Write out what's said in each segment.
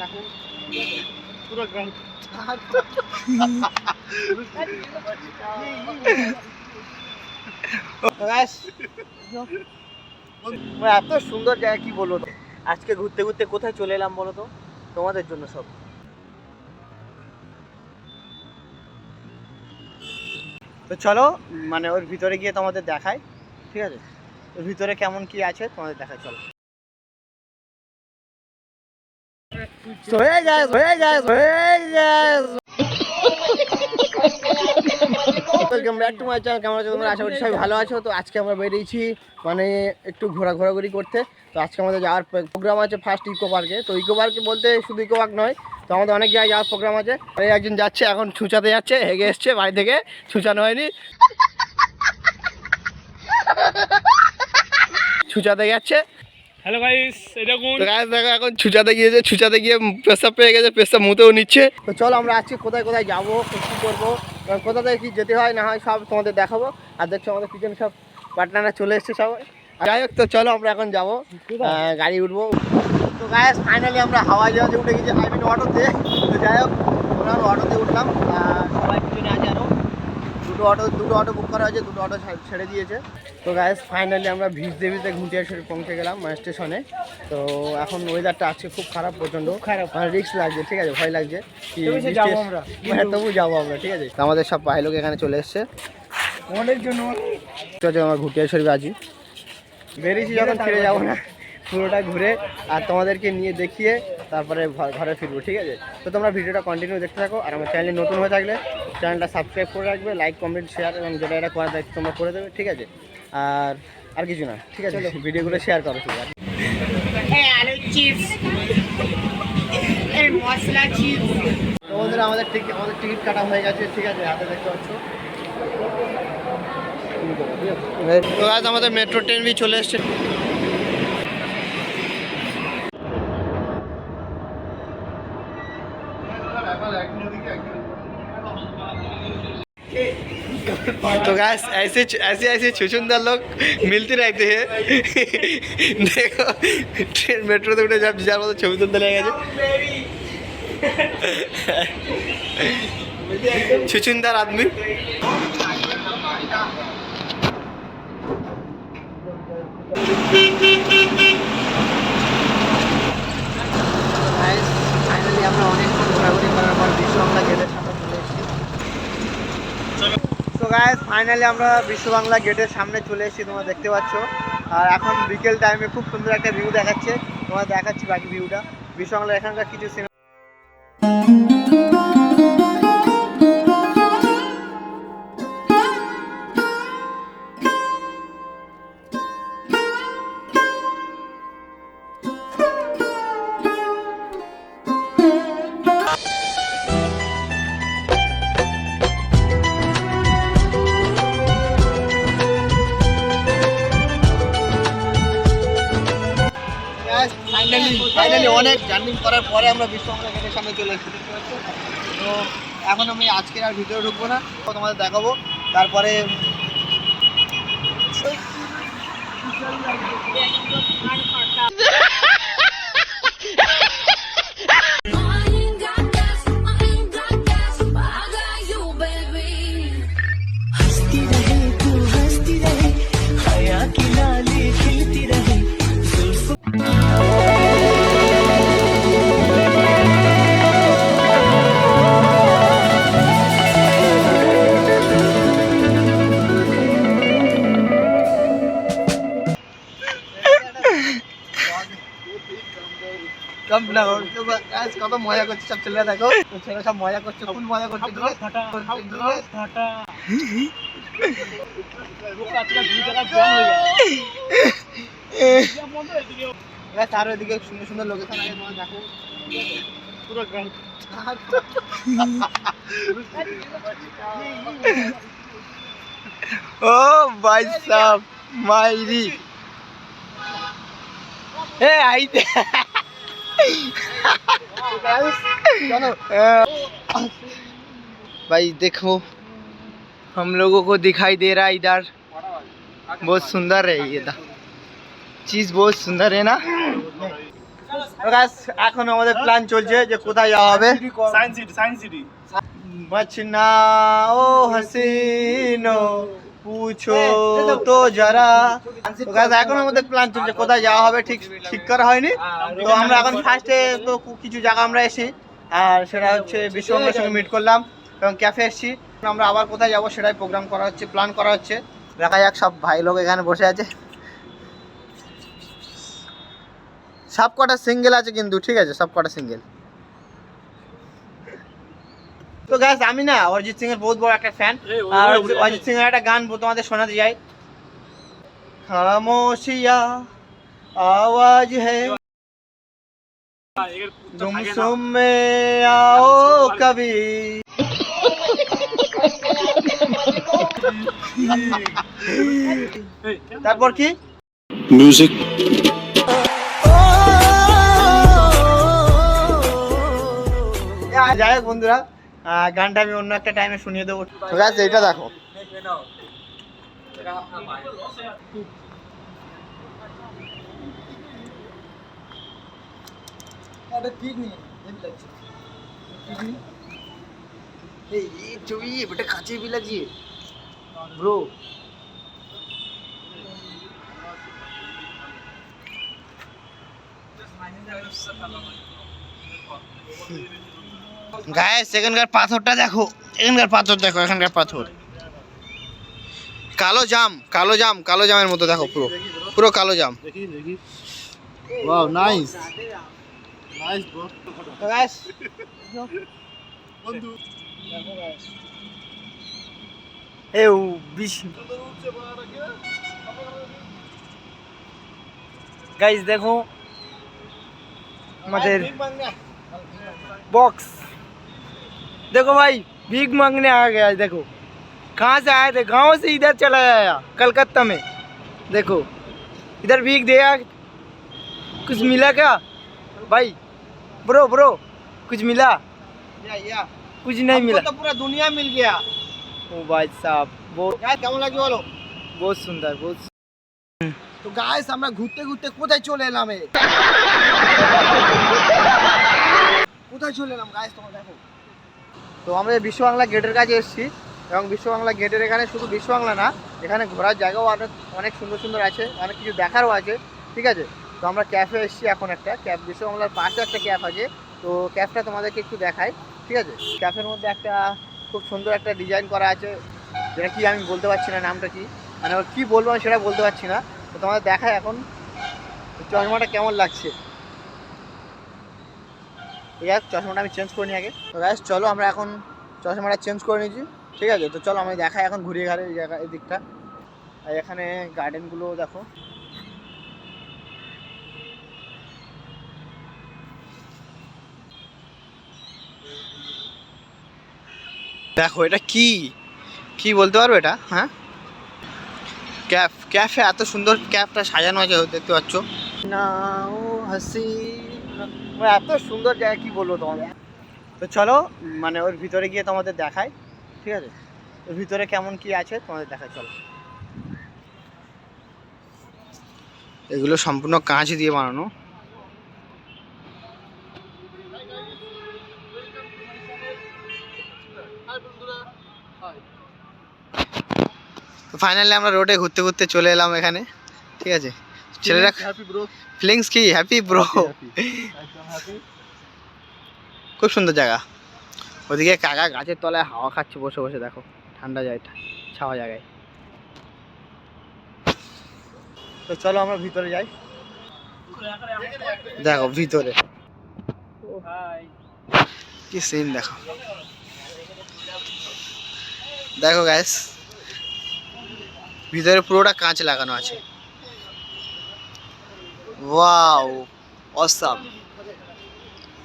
দেখো পুরো গ্রাম এত সুন্দর জায়গা, কি বলবো তো। আজকে ঘুরতে ঘুরতে কোথায় চলে এলাম বলো তো, তোমাদের জন্য সব। তো চলো মানে ওর ভিতরে গিয়ে তোমাদের দেখাই, ঠিক আছে? ওর ভিতরে কেমন কি আছে তোমাদের দেখাই, চলো। So hey guys, welcome back to my channel. কেমন আছো তোমরা? আশা করি সবাই ভালো আছো। তো আজকে আমরা বেরিয়েছি মানে একটু ঘোরাঘুরি করতে। তো আজকে আমাদের যাওয়ার প্রোগ্রাম আছে ফার্স্ট ইকো পার্কে। তো ইকো পার্কে বলতে শুধু ইকো পার্ক নয়, তো আমাদের অনেক জায়গায় যাওয়ার প্রোগ্রাম আছে। এই একজন যাচ্ছে এখন, ছুঁচাতে যাচ্ছে, হেগে এসছে বাড়ি থেকে, ছুঁচানো হয়নি, ছুঁচাতে যাচ্ছে। হ্যালো গাইস, এই দেখুন। তো গাইস দেখো এখন ছুঁচাতে গিয়েছে, ছুঁচাতে গিয়ে পেশাব পেয়ে গেছে, পেশাব মুতেও নিচ্ছে। তো চলো আমরা আজকে কোথায় কোথায় যাবো, কী করবো, কোথা থেকে কি যেতে হয় না হয় সব তোমাদের দেখাবো। আর দেখছো আমাদের পিছনে সব পার্টনাররা চলে এসছে সবাই। যাই হোক, তো চলো আমরা এখন যাবো, গাড়ি উঠবো। তো গাইস ফাইনালি আমরা হাওয়াই জাহাজে উঠে গেছি, আই মিন অটোতে। তো যাই হোক আমরা অটোতে উঠলাম, সবাই পিছনে আছে আরও। দুটো অটো বুক করা হয়েছে, দুটো অটো ছেড়ে দিয়েছে। তো গাইস ফাইনালি আমরা ভিজতে ঘুরতে এসে পৌঁছে গেলাম স্টেশনে। তো এখন ওয়েদারটা আজকে খুব খারাপ, প্রচণ্ড খারাপ, মানে রিস্ক লাগছে, ঠিক আছে, ভয় লাগছে। তবু যাবো আমরা, ঠিক আছে। আমাদের সব ভাই লোক এখানে চলে এসছে আমাদের জন্য। আমরা ঘুটিয়াশ্বরী আছি, বেরিয়েছি যখন ফিরে যাবো না, পুরোটা ঘুরে আর তোমাদেরকে নিয়ে দেখিয়ে তারপরে ঘরে ফিরবো, ঠিক আছে। তো তোমরা ভিডিওটা কন্টিনিউ দেখতে থাকো। আর আমার চ্যানেলে নতুন হয়ে থাকলে চ্যানেলটা সাবস্ক্রাইব করে রাখবে, লাইক কমেন্ট শেয়ার, এবং যেটা এটা করার দায়িত্ব তোমরা করে দেবে, ঠিক আছে। আর কিছু না, ঠিক আছে, ভিডিওগুলো শেয়ার করো শুধু। তোমাদের আমাদের টিকিট কাটা হয়ে গেছে, ঠিক আছে, হাতে দেখতে পাচ্ছ। তো আজ আমাদের মেট্রো ট্রেন বি চলে এসছে। तो गाइस ऐसे छुछुंदर लोग मिलते रहते हैं। देखो ट्रेन मेट्रो तो उठे जब যার মতো ছবি তুলতে লেগে গেছে छुछुंदर आदमी। ফাইনালি আমরা অনেকক্ষণ ঘোরাঘুরি করার পর বিশ্ববাংলা গেটের সামনে চলে এসেছি। তো গাইস ফাইনালি আমরা বিশ্ববাংলা গেটের সামনে চলে এসেছি, তোমরা দেখতে পাচ্ছ। আর এখন বিকেল টাইমে খুব সুন্দর একটা ভিউ দেখাচ্ছে, তোমরা দেখাচ্ছি বাকি ভিউটা। বিশ্ববাংলা এখানকার কিছু সিনেমা ফাইনালি অনেক জার্নি করার পরে আমরা বিশ্ববাংলা গেটের সামনে চলে এসেছি। তো এখন আমি আজকে আর ভিডিও ঢুকবো না, তোমাদের দেখাবো তারপরে। কত মজা করছে সব ছেলেরা, দেখো ছেলেরা সব মজা করছে, খুব মজা করছে। তার ওইদিকে সুন্দর সুন্দর লোকেশন আছে, তোমার দেখো পুরো গ্রাম। ও ভাই সাহেব মাইরি ए आई थे भाई देखो हम लोगों को दिखाई दे रहा है इधर, बहुत सुंदर है ये चीज, बहुत सुंदर है ना। তো গাইস এখন আমাদের প্ল্যান চলছে যে কোথায় যাওয়া হবে। সায়েন্স সিটি बचना ओ हसीनो पूछो तो जरा। তো গাইস এখন আমাদের প্ল্যান চলছে কোথায় যাওয়া হবে, ঠিক করা হয়নি। তো আমরা এখন ফার্স্টে তো কিছু জায়গা আমরা এসেছি, আর সেটা হচ্ছে বিশ্বকর্মার সঙ্গে মিট করলাম এবং ক্যাফে এসেছি। আমরা আবার কোথায় যাবো সেটাই প্রোগ্রাম করা হচ্ছে, প্ল্যান করা হচ্ছে। দেখা যাক, সব ভাই লোক এখানে বসে আছে, সব কটা সিঙ্গেল আছে কিন্তু, ঠিক আছে সব কটা সিঙ্গেল। তো গাইস আমি না অরিজিৎ সিং এর বহুত বড় একটা ফ্যান, আর অরিজিৎ সিং এর একটা গান তোমাদের শোনাতে যাই। খামোশিয়া আওয়াজ है गुमसुम में आओ कभी। তারপর কি মিউজিক যাই হোক বন্ধুরা, গানটা আমি অন্য একটা টাইমে শুনিয়ে দেবো। তো গাইস এইটা দেখো, बेटा काचे भी लगी ब्रो। গাইস এখানকার পাথরটা দেখো, এখানকার পাথর দেখো, এখানকার পাথর কালো জাম, কালো জাম, কালো জামের মতো দেখো, পুরো পুরো কালো জাম। Wow nice nice bro. তো গাইস বন্ধু এই गाइस देखो मदर बॉक्स, देखो भाई भीख मांगने आ गया। देखो कहाँ से आए थे, गांव से इधर चला आया कलकत्ता में। देखो इधर भीख दिया, कुछ मिला क्या भाई? ब्रो ब्रो कुछ मिला? या कुछ नहीं मिला तो पूरा दुनिया मिल गया। ओ भाई साहब बहुत কেমন লাগছে বলো? बहुत सुंदर, बहुत। তো গাইস আমরা ঘুরতে ঘুরতে কোথায় চলে এলাম, কোথায় চলে এলাম গাইস তোমরা দেখো। তো আমরা বিশ্ব বাংলা গেটের কাছে এসেছি, এবং বিশ্ব বাংলা গেটের এখানে শুধু বিশ্ব বাংলা না, এখানে ঘোরার জায়গাও অনেক সুন্দর সুন্দর আছে, অনেক কিছু দেখারও আছে, ঠিক আছে। তো আমরা ক্যাফে এসেছি, এখন একটা ক্যাফ, বিশ্ব বাংলার পাশে একটা ক্যাফ আছে, তো ক্যাফটা তোমাদেরকে একটু দেখাই, ঠিক আছে। ক্যাফের মধ্যে একটা খুব সুন্দর একটা ডিজাইন করা আছে, যেটা কি আমি বলতে পারছি না নামটা কি, মানে কী বলবো আমি সেটা বলতে পারছি না। তো তোমাদের দেখায় এখন চশমাটা কেমন লাগছে। ঠিক আছে, চশমাটা আমি চেঞ্জ করে নিই আগে। তো গাইস চলো আমরা এখন চশমাটা চেঞ্জ করে নিয়েছি, ঠিক আছে। তো চলো আমি দেখাই এখন ঘুরিয়ে ঘাড়ে এই জায়গা, এই দিকটা। আর এখানে গার্ডেনগুলো দেখো, দেখো এটা কি কি বলতে পারবো এটা? হ্যাঁ ক্যাফে এত সুন্দর ক্যাফটা সাজানো আছে, দেখতে পাচ্ছ না? ও হাসি, এত সুন্দর জায়গা, কি বলবো তোমাদের। তো চলো মানে ওর ভিতরে গিয়ে তোমাদের দেখাই, ঠিক আছে। ওর ভিতরে কেমন কি আছে তোমাদের দেখাই, চলো। এগুলো সম্পূর্ণ কাঁচ দিয়ে বানানো। ফাইনালি আমরা রোডে ঘুরতে ঘুরতে চলে এলাম এখানে, ঠিক আছে। ছেলেরা ফিলিংস কি হ্যাপি ব্রো, খুব সুন্দর জায়গা। ওদিকে কাকা গাছের তলায় হাওয়া খাচ্ছে বসে বসে, দেখো ঠান্ডা জায়গা, ছাওয়া জায়গায়। তো চলো আমরা ভিতরে যাই, দেখো ভিতরে কি সিন দেখো, দেখো গাইস ভিতরে পুরোটা কাঁচ লাগানো আছে। Wow awesome.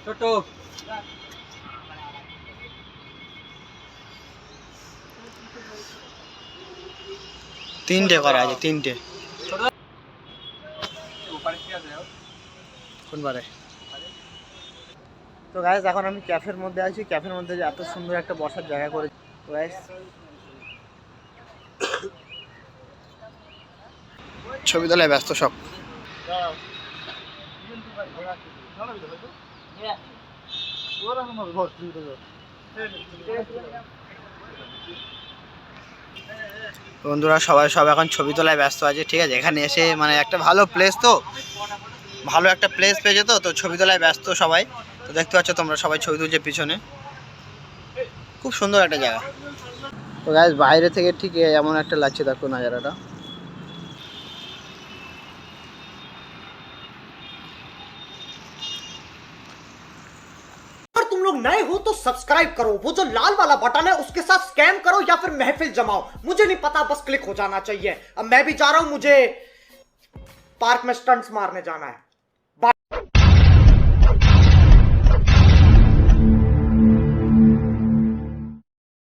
ছোট তিনটে করা আছে, তিনটে। কোনবারে? তো গাইস এখন আমি ক্যাফের মধ্যে আছি, ক্যাফের মধ্যে যে এত সুন্দর একটা বসার জায়গা করে গাইস। ছবি তোলায় ব্যস্ত সব। বন্ধুরা সবাই সব এখন ছবি তোলায় ব্যস্ত আছে, ঠিক আছে। এখানে এসে মানে একটা ভালো প্লেস, তো ভালো একটা প্লেস পেয়েছে, তো ছবি তোলায় ব্যস্ত সবাই। তো দেখতে পাচ্ছ তোমরা সবাই ছবি তুলছে পিছনে, খুব সুন্দর একটা জায়গা। তো গাইস বাইরে থেকে ঠিক এমন একটা লাগছে, দেখো নাজারাটা। अगर तुम लोग नए हो तो सब्सक्राइब करो, वो जो लाल वाला बटन है उसके साथ स्कैम करो या फिर महफिल जमाओ, मुझे नहीं पता, बस क्लिक हो जाना चाहिए। अब मैं भी जा रहा हूं, मुझे पार्क में स्टंट्स मारने जाना है।